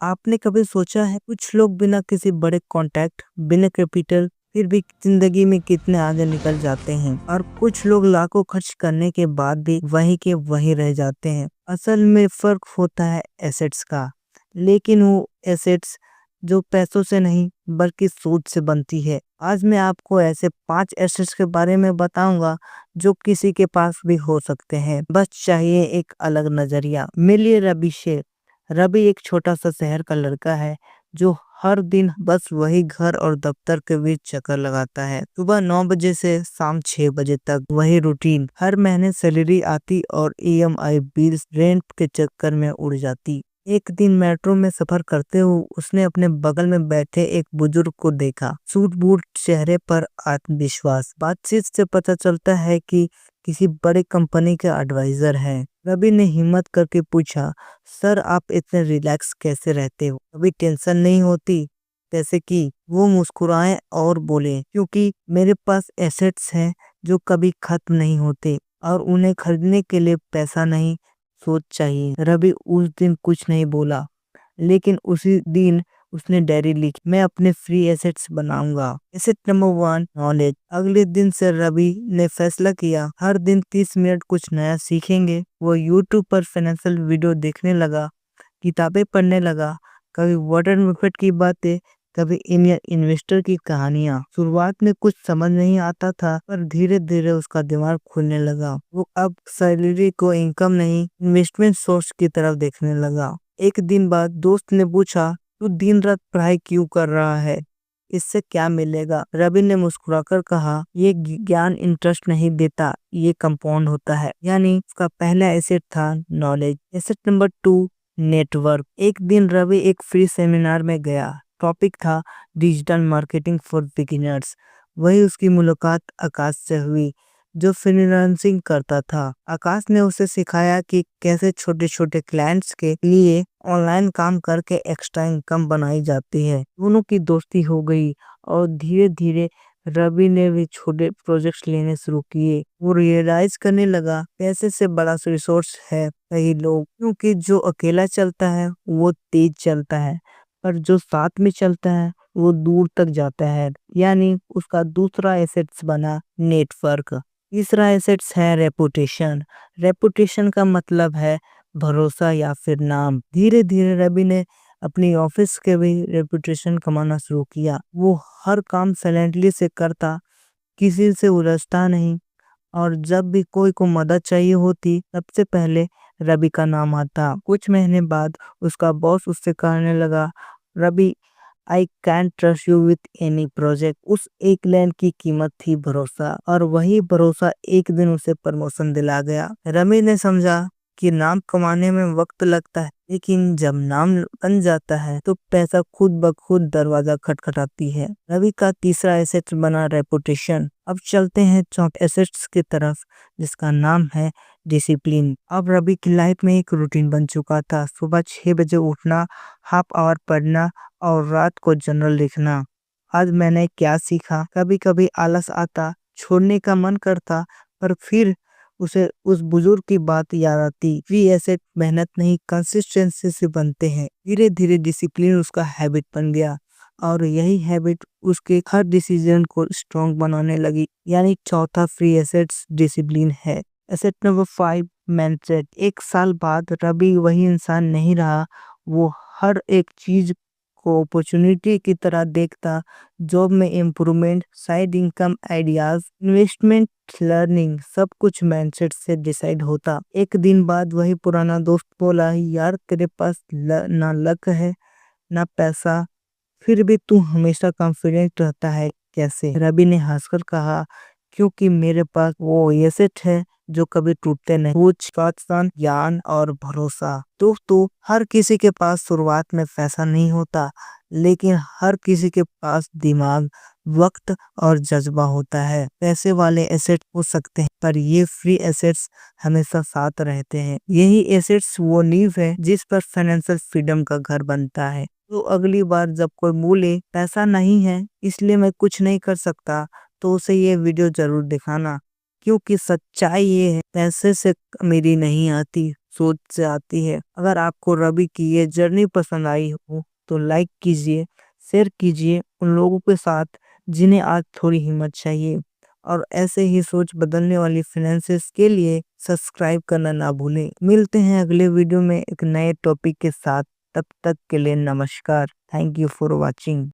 आपने कभी सोचा है कुछ लोग बिना किसी बड़े कॉन्टैक्ट, बिना कैपिटल फिर भी जिंदगी में कितने आगे निकल जाते हैं और कुछ लोग लाखों खर्च करने के बाद भी वहीं के वहीं रह जाते हैं। असल में फर्क होता है एसेट्स का, लेकिन वो एसेट्स जो पैसों से नहीं बल्कि सोच से बनती है। आज मैं आपको ऐसे 5 एसेट्स के बारे में बताऊंगा जो किसी के पास भी हो सकते हैं, बस चाहिए एक अलग नजरिया। मिलिए रवि शेख। रवि एक छोटा सा शहर का लड़का है जो हर दिन बस वही घर और दफ्तर के बीच चक्कर लगाता है। सुबह 9 बजे से शाम 6 बजे तक वही रूटीन। हर महीने सैलरी आती और ईएमआई, बिल्स, रेंट के चक्कर में उड़ जाती। एक दिन मेट्रो में सफर करते हुए उसने अपने बगल में बैठे एक बुजुर्ग को देखा। सूट बूट, चेहरे पर आत्मविश्वास। बातचीत से पता चलता है कि किसी बड़ी कंपनी के एडवाइजर हैं। रवि ने हिम्मत करके पूछा, सर आप इतने रिलैक्स कैसे रहते हो, कभी टेंशन नहीं होती? जैसे कि वो मुस्कुराए और बोले, क्योंकि मेरे पास एसेट्स हैं जो कभी खत्म नहीं होते और उन्हें खरीदने के लिए पैसा नहीं, सोच चाहिए। रवि उस दिन कुछ नहीं बोला, लेकिन उसी दिन उसने डायरी लिखी, मैं अपने फ्री एसेट्स बनाऊंगा। Asset number 1, knowledge. अगले दिन से रवि ने फैसला किया, हर दिन 30 मिनट कुछ नया सीखेंगे। वो यूट्यूब पर फाइनेंशियल वीडियो देखने लगा, किताबें पढ़ने लगा, कभी वॉरेन बफेट की बातें, कभी इंडियन इन्वेस्टर की कहानियां। शुरुआत में कुछ समझ नहीं आता था, पर धीरे धीरे उसका दिमाग खुलने लगा। वो अब सैलरी को इनकम नहीं, इन्वेस्टमेंट सोर्स की तरफ देखने लगा। एक दिन बाद दोस्त ने पूछा, तू दिन रात पढ़ाई क्यों कर रहा है, इससे क्या मिलेगा? रवि ने मुस्कुराकर कहा, ये ज्ञान इंटरेस्ट नहीं देता, ये कंपाउंड होता है। यानी उसका पहला एसेट था नॉलेज। Asset number 2, network. एक दिन रवि एक फ्री सेमिनार में गया। टॉपिक था डिजिटल मार्केटिंग फॉर बिगिनर्स। वही उसकी मुलाकात आकाश से हुई, जो फ्रीलांसिंग करता था। आकाश ने उसे सिखाया कि कैसे छोटे छोटे क्लाइंट्स के लिए ऑनलाइन काम करके एक्स्ट्रा इनकम बनाई जाती है। दोनों की दोस्ती हो गई और धीरे धीरे रवि ने भी छोटे प्रोजेक्ट्स लेने शुरू किए। वो रियलाइज करने लगा, पैसे से बड़ा रिसोर्स है सही लोग, क्योंकि जो अकेला चलता है वो तेज चलता है, पर जो साथ में चलता है वो दूर तक जाता है। यानी उसका दूसरा एसेट्स बना नेटवर्क। तीसरा एसेट्स है रेपुटेशन। रेपुटेशन का मतलब है भरोसा या फिर नाम। धीरे धीरे रवि ने अपनी ऑफिस के भी रेपुटेशन कमाना शुरू किया। वो हर काम साइलेंटली से करता, किसी से उलझता नहीं, और जब भी कोई को मदद चाहिए होती सबसे पहले रवि का नाम आता। कुछ महीने बाद उसका बॉस उससे कहने लगा, Ravi I can trust you with any project. उस एक लाइन की कीमत थी भरोसा, और वही भरोसा एक दिन उसे प्रमोशन दिला गया। रवि ने समझा कि नाम कमाने में वक्त लगता है, लेकिन जब नाम बन जाता है तो पैसा खुद ब खुद दरवाजा खटखटाती है। रवि का तीसरा एसेट बना रेपुटेशन। अब चलते हैं चौथे एसेट्स की तरफ, जिसका नाम है डिसिप्लिन। अब रवि की लाइफ में एक रूटीन बन चुका था, सुबह 6 बजे उठना, हाफ आवर पढ़ना और रात को जर्नल लिखना। आज मैंने क्या सीखा? कभी कभी आलस आता, छोड़ने का मन करता, पर फिर उसे उस बुजुर्ग की बात याद आती। फ्री एसेट मेहनत नहीं, कंसिस्टेंसी से बनते हैं। धीरे धीरे डिसिप्लिन उसका हैबिट बन गया और यही हैबिट उसके हर डिसीजन को स्ट्रॉन्ग बनाने लगी। यानी चौथा फ्री एसेट्स डिसिप्लिन है। Asset number 5, mindset. 1 साल बाद रवि वही इंसान नहीं रहा। वो हर एक चीज को अपॉर्चुनिटी की तरह देखता। जॉब में improvement, side income ideas, investment, learning, सब कुछ माइंडसेट से डिसाइड होता। एक दिन बाद वही पुराना दोस्त बोला, यार तेरे पास ना लक है ना पैसा, फिर भी तू हमेशा कॉन्फिडेंट रहता है कैसे? रवि ने हंसकर कहा, क्योंकि मेरे पास वो एसेट है जो कभी टूटते नहीं, सोच, प्रोत्साहन, ज्ञान और भरोसा। दोस्तों, हर किसी के पास शुरुआत में पैसा नहीं होता, लेकिन हर किसी के पास दिमाग, वक्त और जज्बा होता है। पैसे वाले एसेट हो सकते हैं, पर ये फ्री एसेट्स हमेशा साथ रहते हैं। यही एसेट्स वो नींव है जिस पर फाइनेंशियल फ्रीडम का घर बनता है। तो अगली बार जब कोई बोले पैसा नहीं है इसलिए मैं कुछ नहीं कर सकता, तो उसे ये वीडियो जरूर दिखाना, क्योंकि सच्चाई ये है, पैसे से अमीरी नहीं आती, सोच से आती है। अगर आपको रवि की ये जर्नी पसंद आई हो तो लाइक कीजिए, शेयर कीजिए उन लोगों के साथ जिन्हें आज थोड़ी हिम्मत चाहिए। और ऐसे ही सोच बदलने वाली फाइनेंसेस के लिए सब्सक्राइब करना ना भूलें। मिलते हैं अगले वीडियो में एक नए टॉपिक के साथ। तब तक के लिए नमस्कार। Thank you for watching.